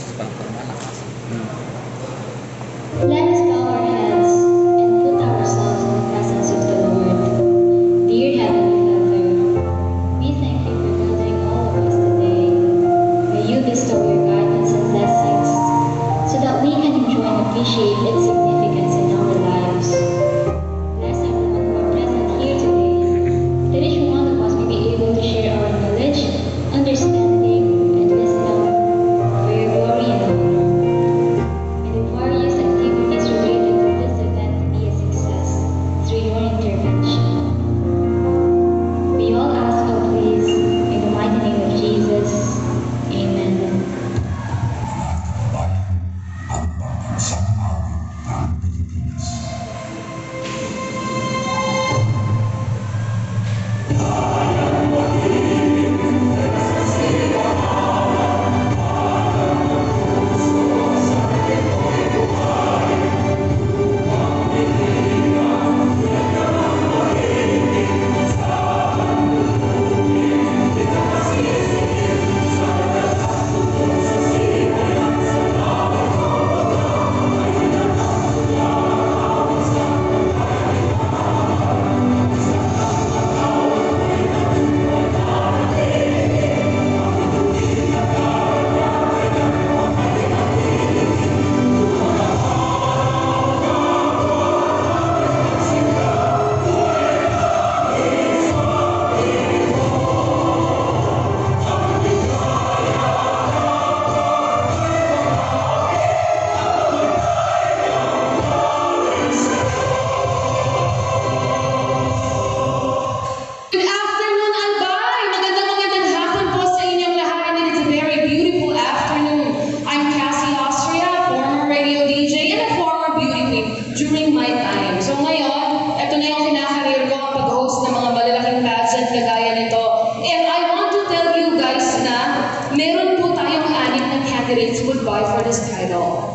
Let us bow our heads and put ourselves in the presence of the Lord. Dear Heavenly Father, we thank you for building all of us today. May you bestow your guidance and blessings so that we can enjoy and appreciate its significance in our lives. Bless everyone who are present here today, that each one of us may be able to share our knowledge, understanding, and wisdom for your glory and honor. May the various activities related to this event be a success through your intervention. We all ask all please in the mighty name of Jesus. Amen. Ang pag-asang awit ng Pilipinas. Good afternoon, Albay! Magandang hapon po sa inyong lahat, and it's a very beautiful afternoon. I'm Cassie Austria, former radio DJ and a former beauty queen during my time. So ngayon, ito na yung kinakareer ko, ang pag-host ng mga malalaking pageant kagaya nito. And I want to tell you guys na meron po tayong 6 na candidates would vie for this title.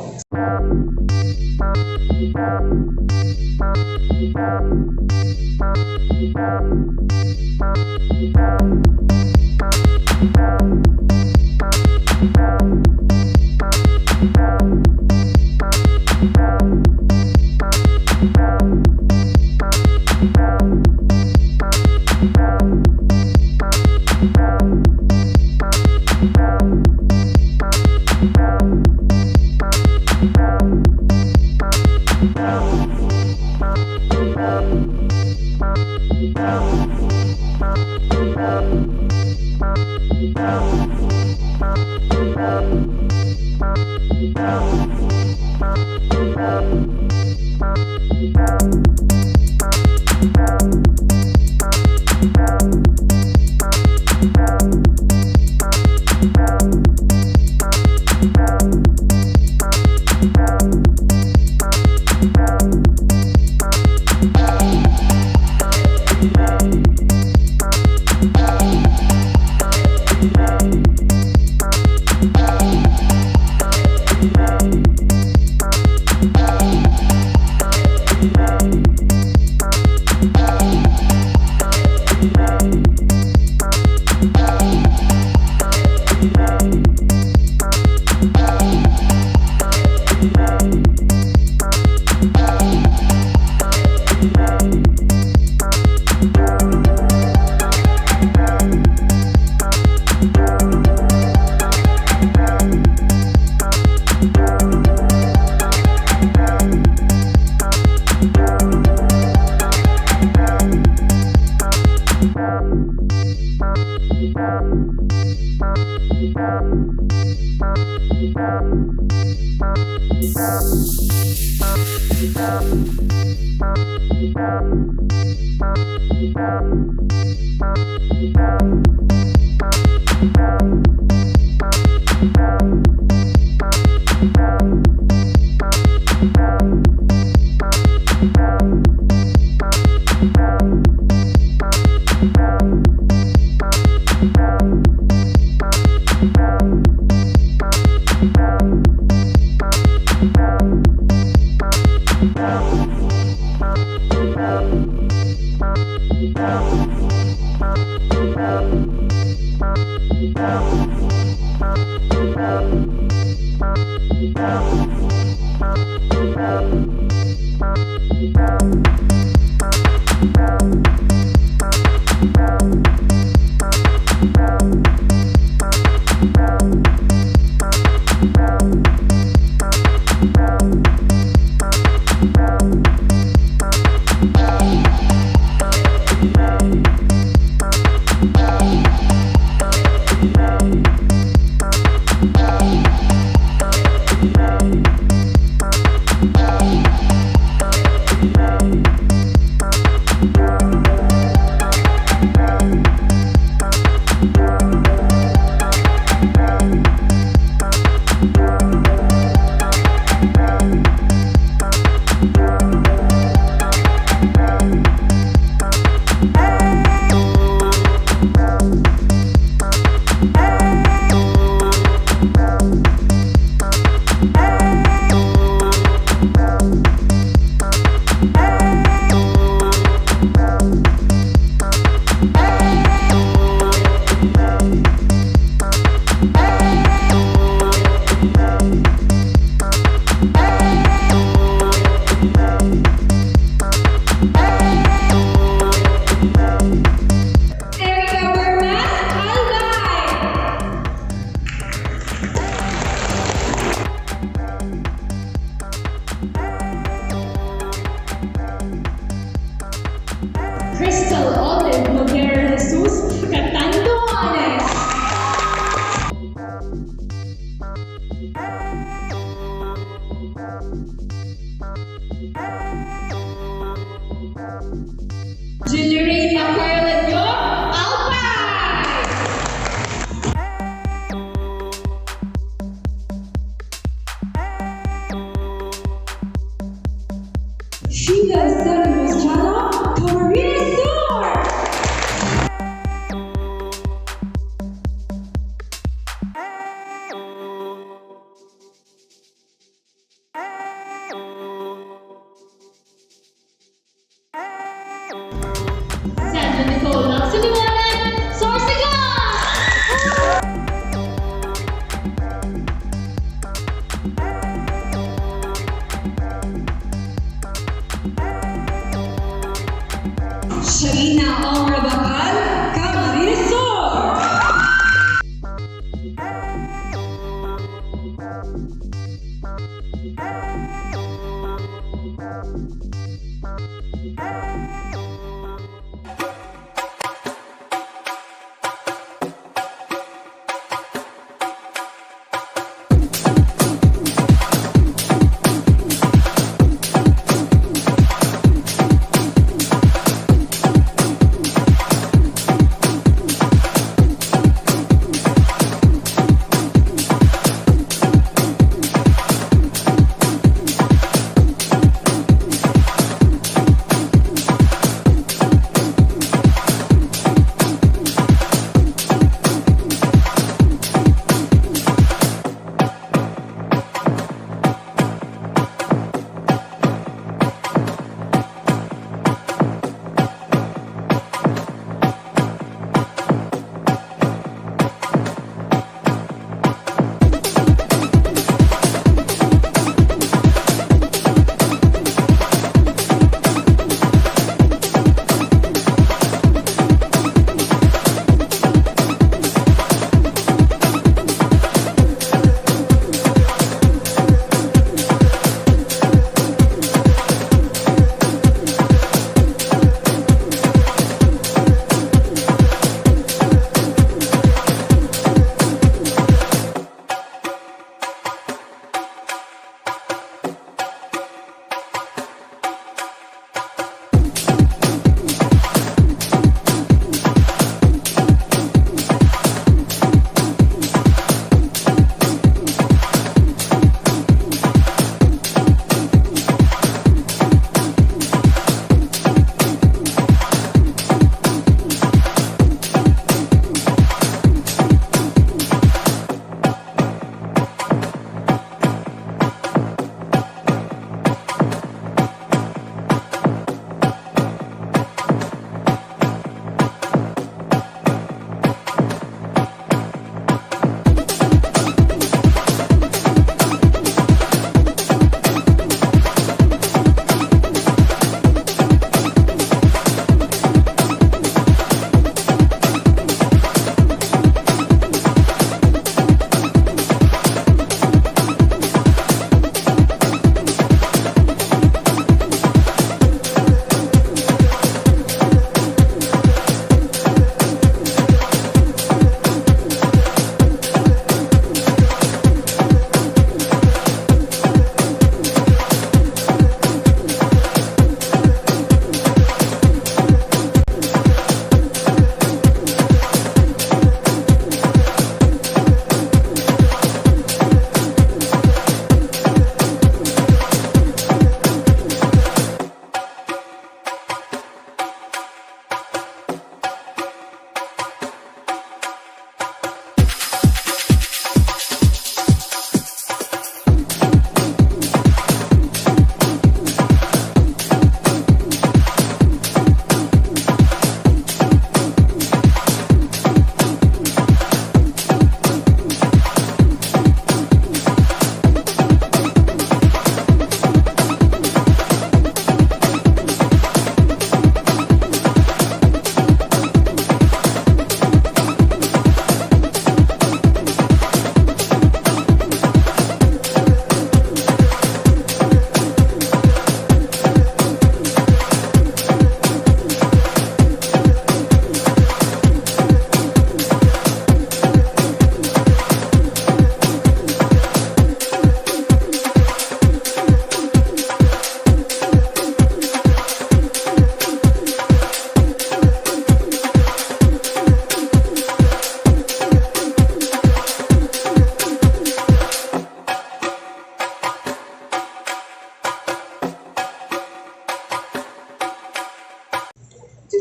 Crystal Olive Noguera Jesus, Catanduanes. Generate Carlet Yo, Alpay. Sheila Salimos Chano, Coronation. Sandra Nicole Laksiniwanan, Sorsigan! Sharina Omrabacal, Camarinesor!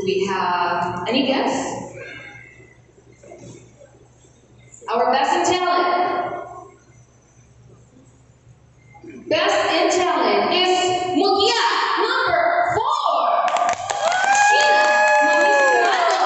Do we have any guests? Our best in talent. Best in talent is Mutya, number 4. Sheena Maniscalco.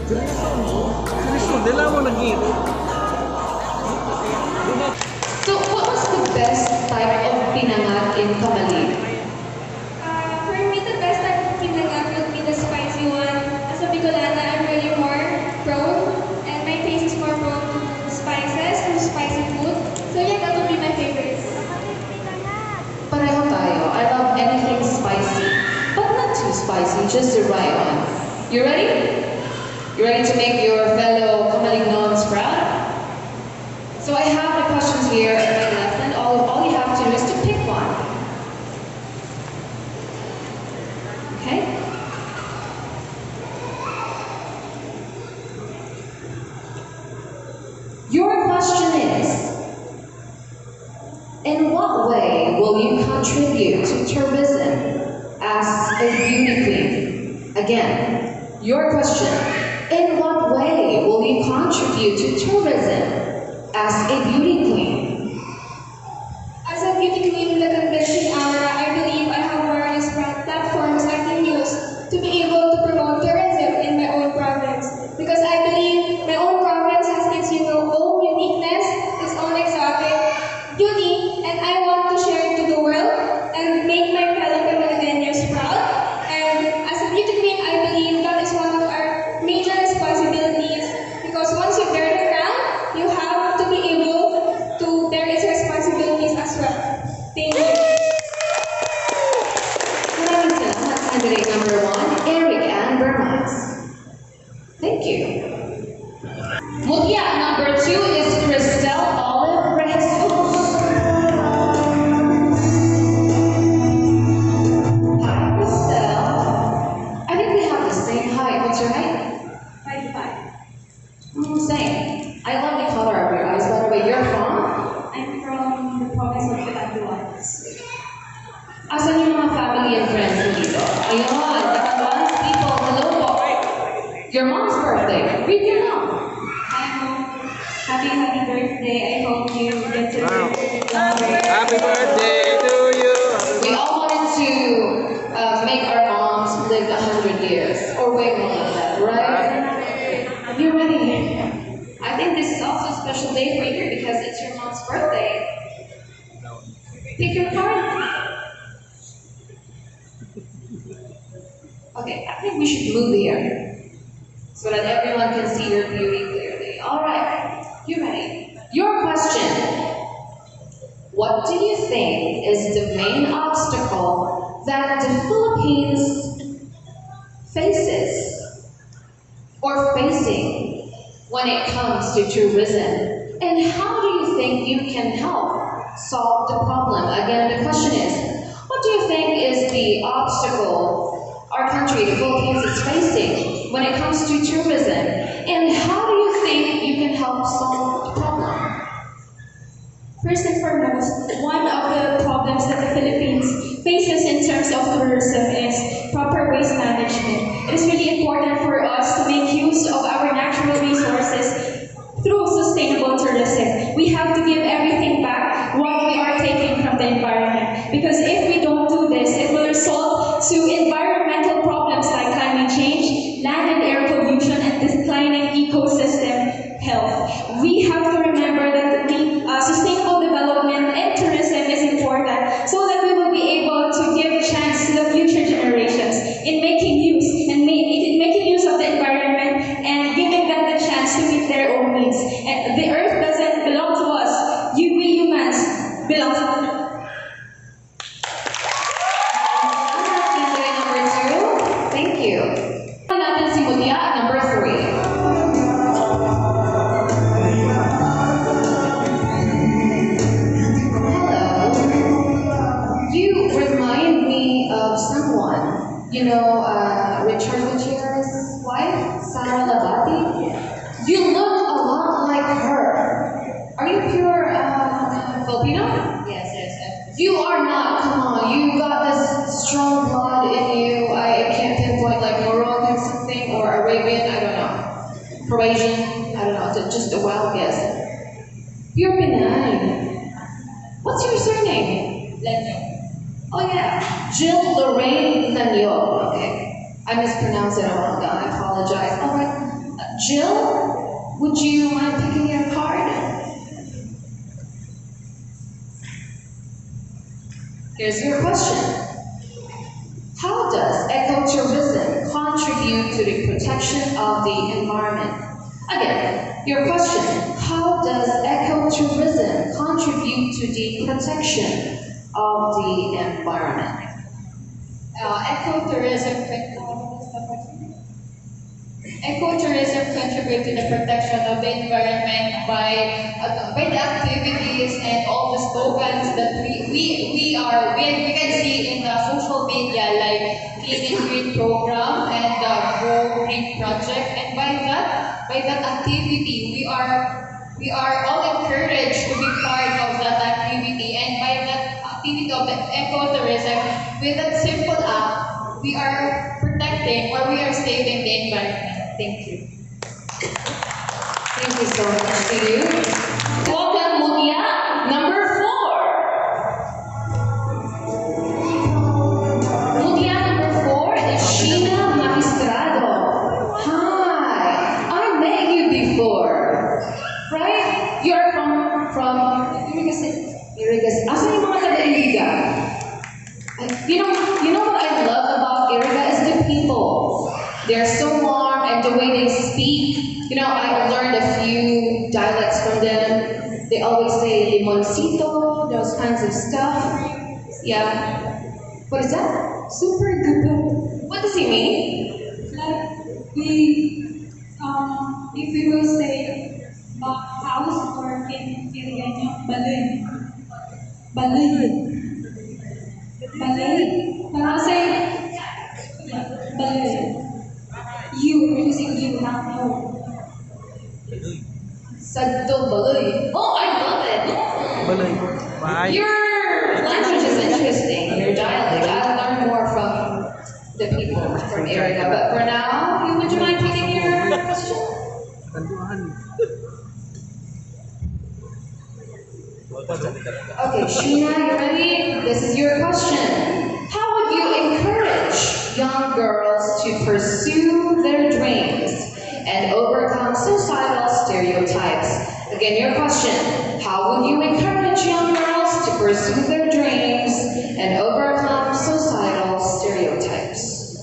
So, what was the best type of pinangat in Kamali? For me, the best type of pinagak would be the spicy one. As a Bicolana, I'm really more prone, and my taste is more prone to spices and spicy food. So yeah, that would be my favorite. Pareho tayo. I love anything spicy, but not too spicy, just the right one. You ready? You ready to make your fellow Kamalignons proud? So I have the questions here at my left, and all you have to do is to pick one. Okay? Your question is, in what way will you contribute to tourism as a beauty queen? Again, your question, in what way will you contribute to tourism as a beauty queen? As a beauty queen with a convention aura, I believe I have various platforms I can use to be able to promote tourism in my own province. Because I believe my own province has its own uniqueness, its own exotic beauty, and I want to share it to the world and make my fellow Camagueños proud. And as a beauty queen, I believe that is one of our major responsibilities, because once you bear the crown, you have to be able to bear its responsibilities as well. Thank you. Maraming salamat, candidate number 1, Eric Ann Bermas. Thank you. Mutya number 2 is Cristel Olive Rejesus. Hi, Cristel. I think we have the same height. What's your height? 5'5". Same. I love the color of your eyes. By the way, you're from? I'm from the province of Pilipinas. Asan yung mga family and friends mo dito? Ayun, Catanduanes people, hello po. Your mom's birthday. Greet your mom. Hi, Mom. Happy birthday. I hope you get to Happy birthday to you. We all wanted to make our moms live 100 years, or way more than that, right? You ready? I think this is also a special day for you because it's your mom's birthday. Pick your card. Okay, I think we should move here so that everyone can see your beauty clearly. All right, you ready? Your question. What do you think is the main obstacle that the Philippines faces or facing when it comes to tourism? And how do you think you can help solve the problem? Again, the question is, what do you think is the obstacle our country, the Philippines, is facing when it comes to tourism? And how do you think you can help solve the problem? First and foremost, one of the problems that the Philippines faces in terms of tourism is proper waste management. It is really important for us to make use of our natural resources through sustainable tourism. We have to give everything back what we are taking from the environment. Because if we don't do this, it will result to environmental problems like climate change, land and air pollution, and declining ecosystem health. We have to remember that sustainable development and tourism is important so that we will be able to give chance to the future generations in making use making use of the environment and giving them the chance to meet their own needs. And the earth doesn't belong to us. We humans belong to the earth. Candidate number 2, thank you. Natin si Mutya at number 3. You remind me of someone, Richard Gutierrez's wife, Sarah Labati. You look a lot like her. Are you pure Filipino? Yes. You are not, come on, you got this strong blood in you. I can't pinpoint like Moroccan something or Arabian, I don't know. Croatian, I don't know, just a wild guess. You're Pinay. What's your surname? Lenyo. Oh yeah, Jill Lorraine Lanyo. Okay, I mispronounced it a while ago. I apologize. All right, Jill, would you mind picking your card? Here's your question. How does ecotourism contribute to the protection of the environment? Again, your question. How does ecotourism contribute to the protection of the environment? Ecotourism contribute to the protection of the environment by the activities and all the slogans that we can see in the social media like Clean and Green program and the Go Green project, and by that activity we are all encouraged to be part of that activity, and by that activity of the ecotourism, with that simple act we are protecting or we are saving the environment. Thank you. Thank you so much to you. Welcome, Mutya, number 4. Mutya number 4 is Sheena Magistrado. Hi, I met you before, right? You're from Iriga City. Asan yung mga taga-Iriga? You know what I love about Iriga is the people. They're so warm, and the way they speak. I learned a few dialects from them. They always say limoncito, those kinds of stuff. Yeah. What is that? Super good. What does he mean? Like if we will say house or in Filipino, balay. When I say balay, you, we're using you, not no. Sadto baloy. Oh, I love it. Balay. Bye. Your language is interesting. Your dialect. I'll learn more from the people from Iriga. But for now, would you mind picking your question? Kanduhan. Okay, Sheena, you ready? This is your question. How would you encourage young girls to pursue their dreams and overcome societal stereotypes? Again, your question. How would you encourage young girls to pursue their dreams and overcome societal stereotypes?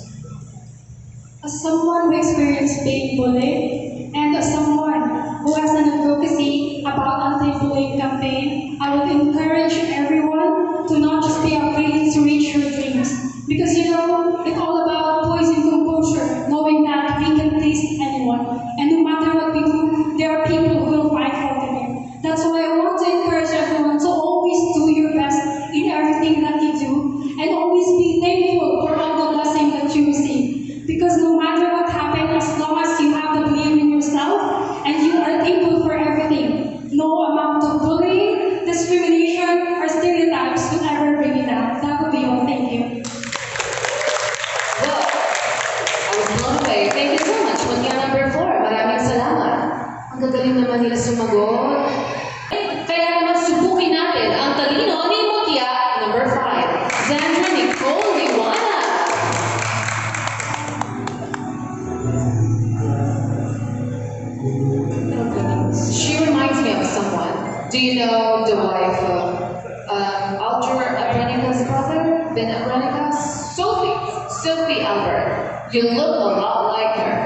As someone who experienced being bullied, and as someone who has an advocacy about anti-bullying campaign, I would encourage everyone to not just be afraid to reach your dreams. Because it's all about poise and composure, knowing that we can please anyone. And no matter what we do, there are people who will fight for you. That's why I want to encourage everyone to always do your best in everything that you do, and always be thankful for all the blessings that you receive. Because no matter what happens, as long as you have the belief in yourself and you are thankful for everything, no amount of bullying, discrimination, or stereotypes will ever bring you down. That would be all. Thank you. Well, I was blown away. Thank you so much. Mutya number 4. Maraming salamat. Ang gagaling naman nila sumagot. Kaya naman subukin natin ang talino ni Mutya number 5. Zandra Nicole Liwana. She reminds me of someone. Do you know the wife of Alger Abranica's brother? Ben Abranica? Sophie Albert. You look a lot like her.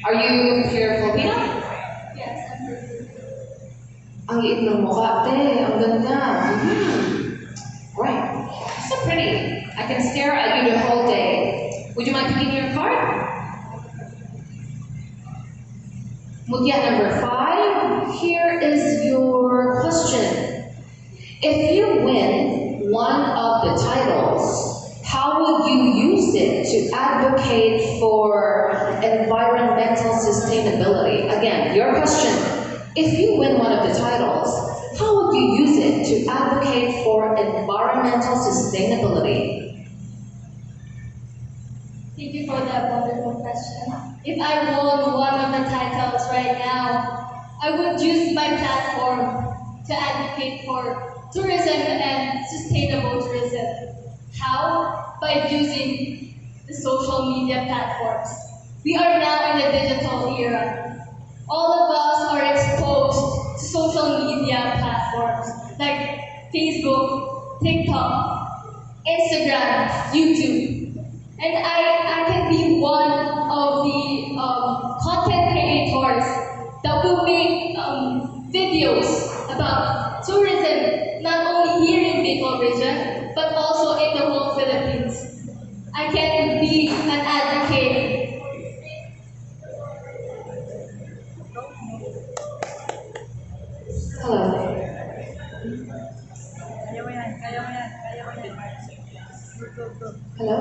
Are you pure Filipino? Yes, I'm Ang liit ng mukha, te. Ang ganda. Right. So pretty. I can stare at you the whole day. Would you mind picking your card? Mutya number 5. Here is your question. If you win one of the titles, how would you use it to advocate for environmental sustainability? Again, your question. If you win one of the titles, how would you use it to advocate for environmental sustainability? Thank you for that wonderful question. If I won one of the titles right now, I would use my platform to advocate for tourism and sustainable tourism. How? By using the social media platforms. We are now in the digital era. All of us are exposed to social media platforms like Facebook, TikTok, Instagram, YouTube. And I can be one of the content creators that will make videos about tourism, not only here in Bicol region, but also in the whole Philippines. I can be an advocate. Hello. Kaya mo yan, kaya mo yan, kaya mo yan. Go. Hello?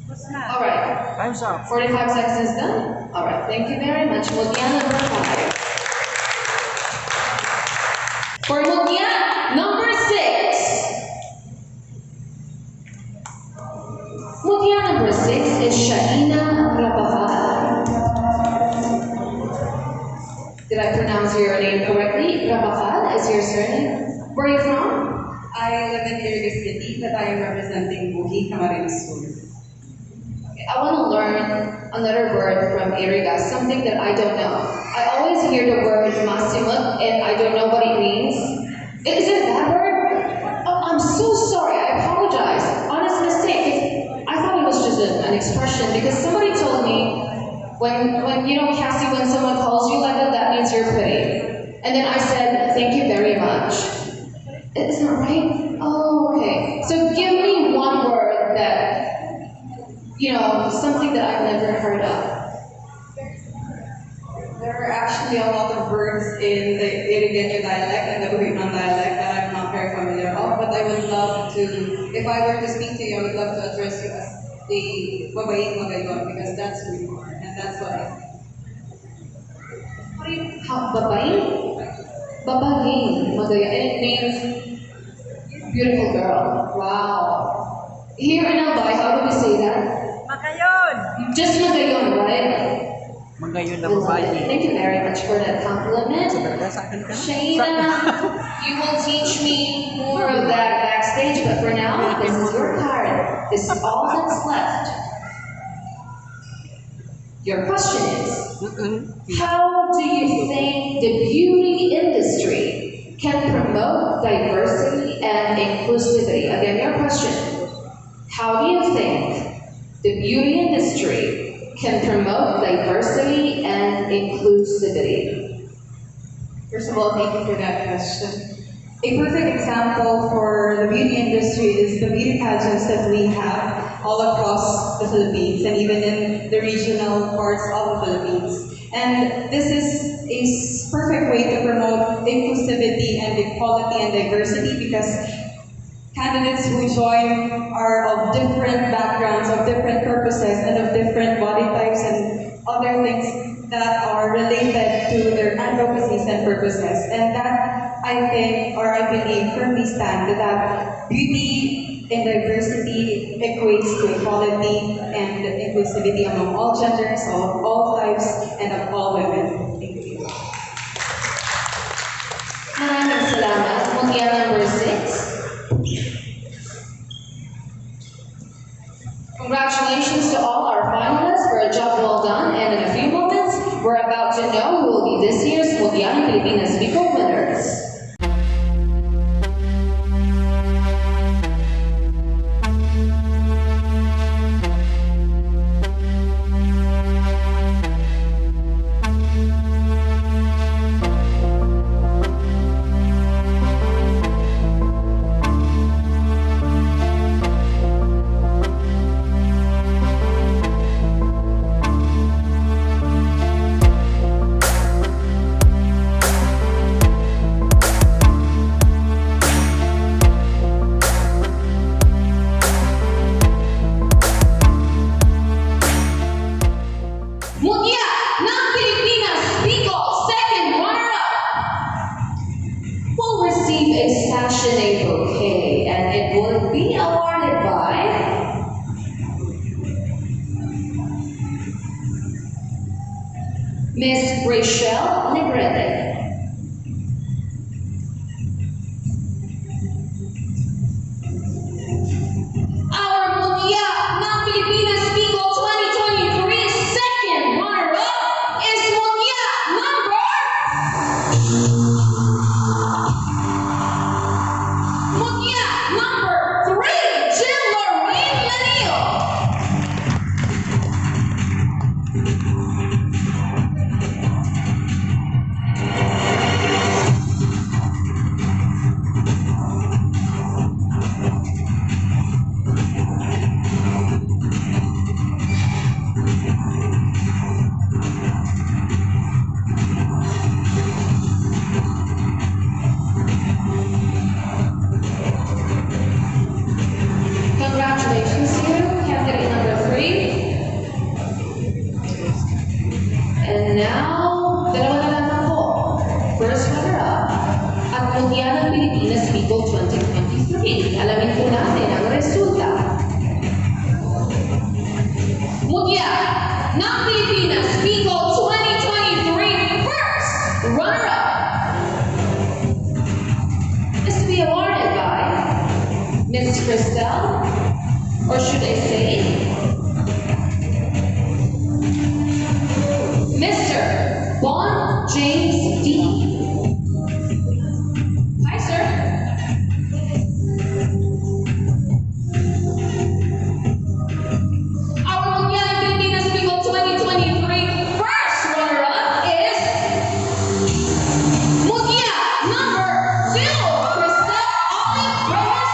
What's na? Alright. Time's up. 45 seconds is done. Alright, thank you very much. Mutya number 5. For Mutya number 6. Mutya number 6 is Shaina Rabahal. Did I pronounce your name correctly? Rabahal is your surname. Where are you from? I live in Iriga City, but I am representing Buhi Camarines School. Okay, I want to learn another word from Iriga, something that I don't know. I always hear the word masimut and I don't know what it means. Is it that word? Oh, I'm so sorry, I apologize. Honest mistake. I thought it was just an expression because somebody told me when you know, Cassie, when someone calls you like that, that means you're pretty. And then I said, thank you very much. Isn't that right? Oh, okay. So give me one word that, you know, something that I've never heard of. There are actually a lot of words in the Irigenyo dialect and the Bukidnon dialect that I'm not very familiar of, but I would love to, if I were to speak to you, I would love to address you as the Babayin Magayon because that's who you are, and that's what I think. What do you, how, babae? Babae, Magaya. And it means beautiful girl. Wow. Here in Albay, how do we say that? Magayon! Just Magayon, right? Magayon I na love it. babae. Thank you very much for that compliment. So talaga sa akin ka na? Shayna, you will teach me more of that backstage, but for now, this is your card. This is all that's left. Your question is, how do you think the beauty industry can promote diversity and inclusivity? Again, your question. How do you think the beauty industry can promote diversity and inclusivity? First of all, thank you for that question. A perfect example for the beauty industry is the beauty pageants that we have all across the Philippines and even in the regional parts of the Philippines. And this is a perfect way to promote inclusivity and equality and diversity because candidates who join are of different backgrounds, of different purposes, and of different body types and other things that are related to their advocacies and purposes. And that, I think, or I believe, firmly stand that beauty and diversity equates to equality and inclusivity among all genders, of all types, and of all women. Thank you. Maraming salamat. Mutya number 6. Congratulations to all our finalists for a job well done, and in a few moments, we're about to know who will be this year's Mutya Pilipinas Bicol winners. Mutya ng Pilipinas Bicol, second runner-up, will receive a sachet bouquet, and it will be awarded by Miss Rachel Negrete. Our Mutya ng Pilipinas Bicol 2025 Mutya ng Pilipinas, Bicol 2023 first runner-up is to be awarded by Miss Christelle, or should I say, Mr. Bon James D. Hi, sir. Our Mutya ng Pilipinas Bicol 2023 first runner-up is Mutya number 2, Christelle Olive Reyes.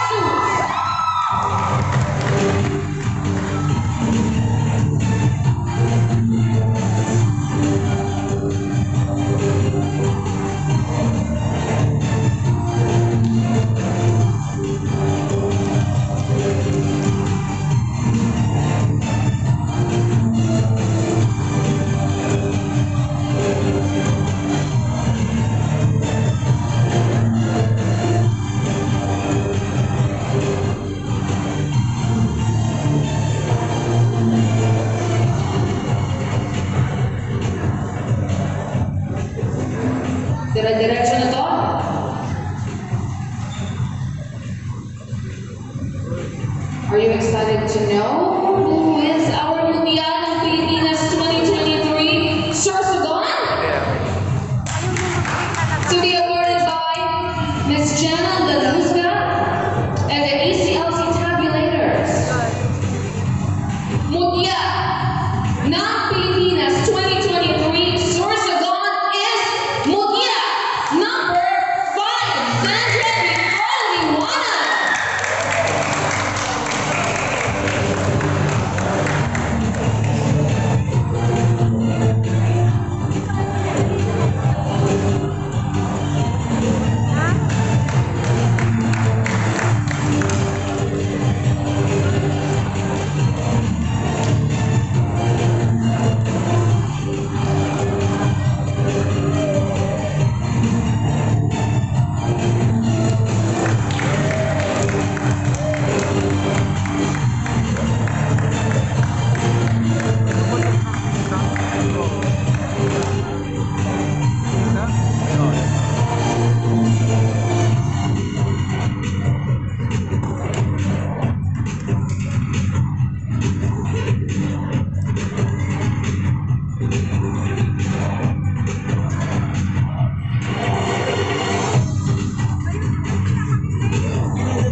Dire-diretso na to. Are you excited to know who is our Mutya ng Pilipinas 2023 Sorsogon? To be awarded by Miss Jenna Daluzga and the ACLC tabulators. Mutya ng Pilipinas 2023 Sorsogon is Mutya number 5, Sandra Nicole Liwanag.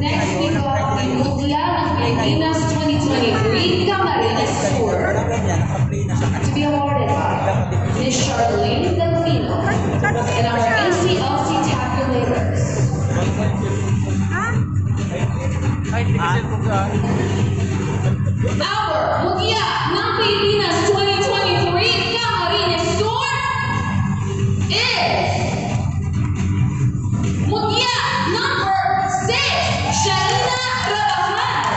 Next we got the Mutya ng Pilipinas 2023 Camarines Tour to be awarded by Miss Charlene Delfino and our ACLC tabulators. Our Mutya ng Pilipinas 2023 Camarines Tour is Mutya number 6, Shaina Rabahal.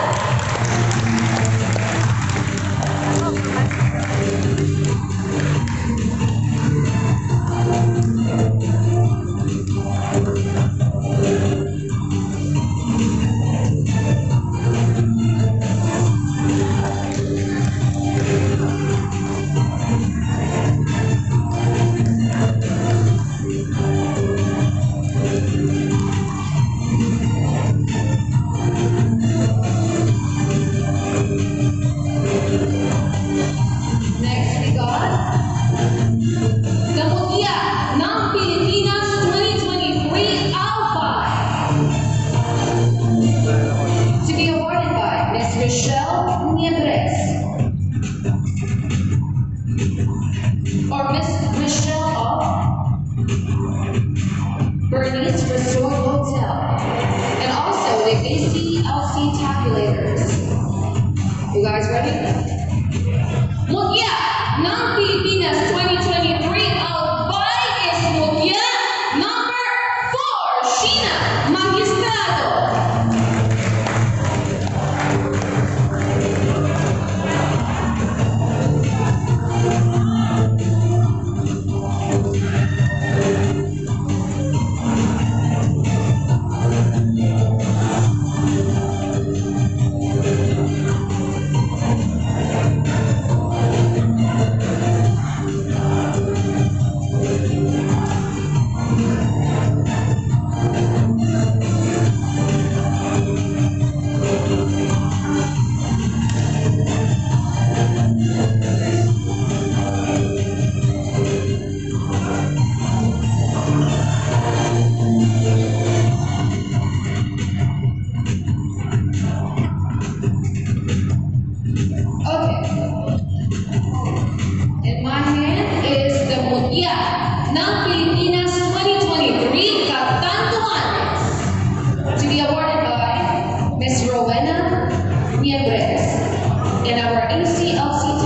our ACLC